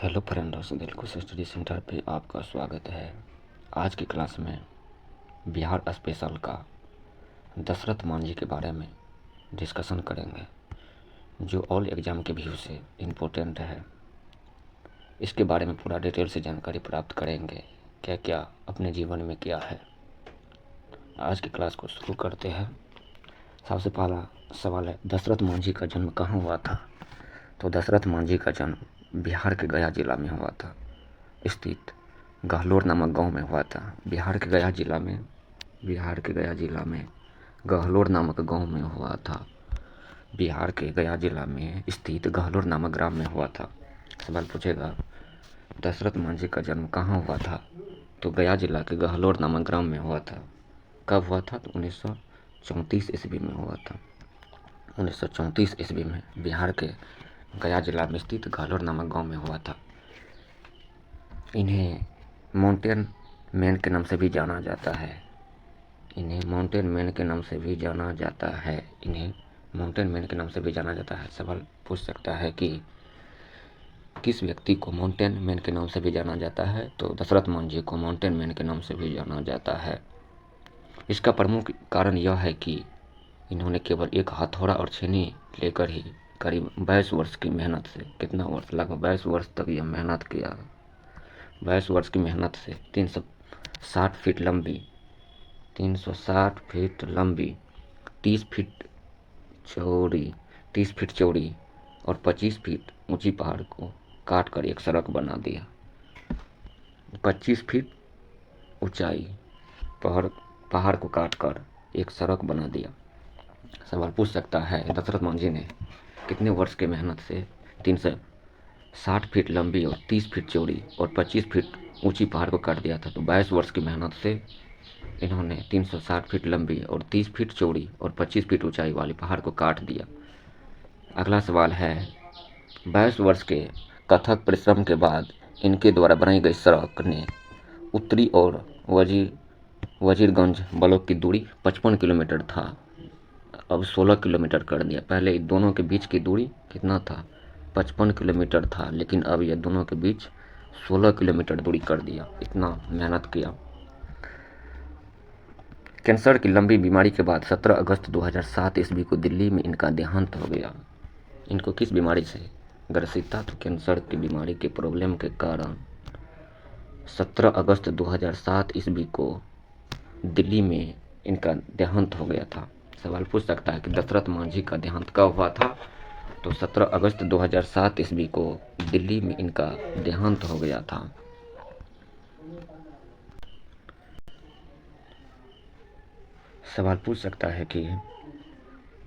Hello friends, Dilkhush study centre पे आपका स्वागत है। आज की क्लास में बिहार स्पेशल का दशरथ मांझी के बारे में डिस्कशन करेंगे, जो ऑल एग्ज़ाम के व्यू से इम्पोर्टेंट है। इसके बारे में पूरा डिटेल से जानकारी प्राप्त करेंगे, क्या क्या अपने जीवन में किया है। आज की क्लास को शुरू करते हैं। सबसे पहला सवाल है, दशरथ मांझी का जन्म कहाँ हुआ था? तो दशरथ मांझी का जन्म बिहार के गया जिला में हुआ था, स्थित गहलोर नामक गांव में हुआ था। बिहार के गया जिला में गहलोर नामक गांव में हुआ था। बिहार के गया जिला में स्थित गहलोर नामक ग्राम में हुआ था। सवाल पूछेगा, दशरथ मांझी का जन्म कहाँ हुआ था? तो गया जिला के गहलोर नामक ग्राम में हुआ था। कब हुआ था? तो 1934 ईस्वी में हुआ था। 1934 ईस्वी में बिहार के गया जिला में स्थित गहलोर नामक गांव में हुआ था। इन्हें माउंटेन मैन के नाम से भी जाना जाता है। सवाल पूछ सकता है कि किस व्यक्ति को माउंटेन मैन के नाम से भी जाना जाता है? तो दशरथ मांझी को माउंटेन मैन के नाम से भी जाना जाता है। इसका प्रमुख कारण यह है कि इन्होंने केवल एक हथौड़ा और छेनी लेकर ही करीब 22 वर्ष की मेहनत से, कितना वर्ष, लगभग 22 वर्ष तक यह मेहनत किया। 22 वर्ष की मेहनत से 360 फीट लंबी, 30 फीट चौड़ी, 30 फीट चौड़ी और 25 फीट ऊंची पहाड़ को काट कर एक सड़क बना दिया। 25 फीट ऊंचाई पहाड़ को काट कर एक सड़क बना दिया। सवाल पूछ सकता है, दशरथ मांझी ने कितने वर्ष की मेहनत से 360 फीट लंबी और 30 फीट चौड़ी और 25 फीट ऊंची पहाड़ को काट दिया था? तो 22 वर्ष की मेहनत से इन्होंने 360 फीट लंबी और 30 फीट चौड़ी और 25 फीट ऊंचाई वाली पहाड़ को काट दिया। अगला सवाल है, 22 वर्ष के कथक परिश्रम के बाद इनके द्वारा बनाई गई सड़क ने उत्तरी और वजीरगंज ब्लॉक की दूरी 55 किलोमीटर था, अब 16 किलोमीटर कर दिया। पहले दोनों के बीच की दूरी कितना था? 55 किलोमीटर था, लेकिन अब यह दोनों के बीच 16 किलोमीटर दूरी कर दिया। इतना मेहनत किया। कैंसर की लंबी बीमारी के बाद 17 अगस्त 2007 ईस्वी को दिल्ली में इनका देहांत हो गया। इनको किस बीमारी से ग्रसित था? तो कैंसर की बीमारी के प्रॉब्लम के कारण 17 अगस्त 2007 ईस्वी को दिल्ली में इनका देहांत हो गया था। सवाल पूछ सकता है कि दशरथ मांझी का देहांत कब हुआ था? तो 17 अगस्त 2007 ईस्वी को दिल्ली में इनका देहांत हो गया था। सवाल पूछ सकता है कि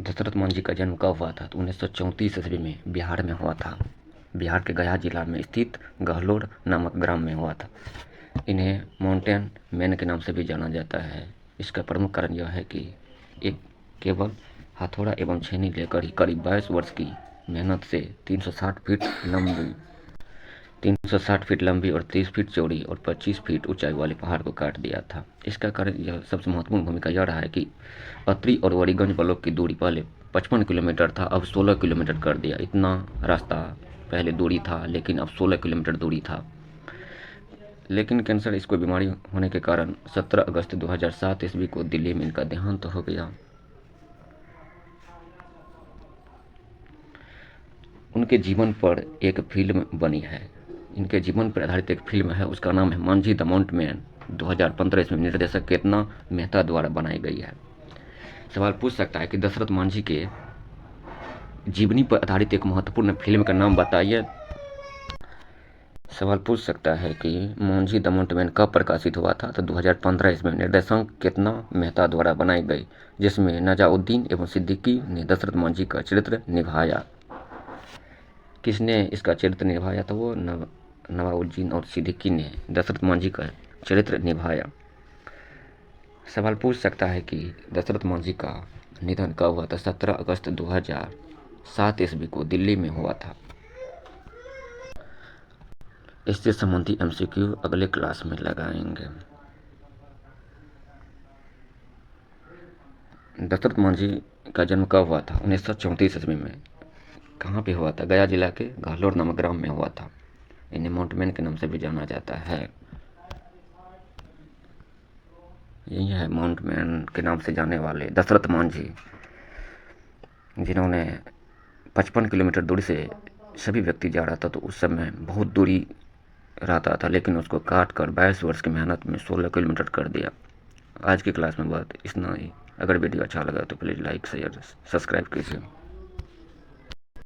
दशरथ मांझी का जन्म कब हुआ था? तो 1934 ईस्वी में बिहार में हुआ था। बिहार के गया जिला में स्थित गहलोर नामक ग्राम में हुआ था। इन्हें माउंटेन मैन के नाम से भी जाना जाता है। इसका प्रमुख कारण यह है कि एक केवल हथौड़ा एवं छेनी लेकर ही करीब 22 वर्ष की मेहनत से 360 फीट लंबी और 30 फीट चौड़ी और 25 फीट ऊंचाई वाले पहाड़ को काट दिया था। इसका कारण यह सबसे महत्वपूर्ण भूमिका यह रहा है कि अतरी और वरीगंज ब्लॉक की दूरी पहले 55 किलोमीटर था, अब 16 किलोमीटर कर दिया। इतना रास्ता पहले दूरी था, लेकिन अब 16 किलोमीटर दूरी था। लेकिन कैंसर इसको बीमारी होने के कारण 17 अगस्त 2007 ईस्वी को दिल्ली में इनका देहांत हो गया। उनके जीवन पर एक फिल्म बनी है। इनके जीवन पर आधारित एक फिल्म है, उसका नाम है मांझी द माउंटेन मैन। 2015 ईस्वी में निर्देशक केतना मेहता द्वारा बनाई गई है। सवाल पूछ सकता है कि दशरथ मांझी के जीवनी पर आधारित एक महत्वपूर्ण फिल्म का नाम बताइए। सवाल पूछ सकता है कि मांझी द माउंटेन मैन कब प्रकाशित हुआ था? तो 2015 ईस्वी में निर्देशक केतना मेहता द्वारा बनाई गई, जिसमें नजाउद्दीन एवं सिद्दीकी ने दशरथ मांझी का चरित्र निभाया। किसने इसका चरित्र निभाया था? वो नवाउद्दीन और सिद्दीकी ने दशरथ मांझी का चरित्र निभाया। सवाल पूछ सकता है कि दशरथ मांझी का निधन कब हुआ था? 17 अगस्त 2007 ईस्वी को दिल्ली में हुआ था। इससे संबंधी MCQ अगले क्लास में लगाएंगे। दशरथ मांझी का जन्म कब हुआ था? 1934 ईस्वी में। कहाँ पे हुआ था? गया जिला के गहलोर नामक ग्राम में हुआ था। इन्हें माउंटमैन के नाम से भी जाना जाता है। यही है माउंटमैन के नाम से जाने वाले दशरथ मांझी, जिन्होंने 55 किलोमीटर दूरी से सभी व्यक्ति जा रहा था, तो उस समय बहुत दूरी रहता था, लेकिन उसको काट कर 22 वर्ष की मेहनत में 16 किलोमीटर कर दिया। आज की क्लास में बात इतना ही। अगर वीडियो अच्छा लगा तो प्लीज़ लाइक शेयर सब्सक्राइब कीजिए।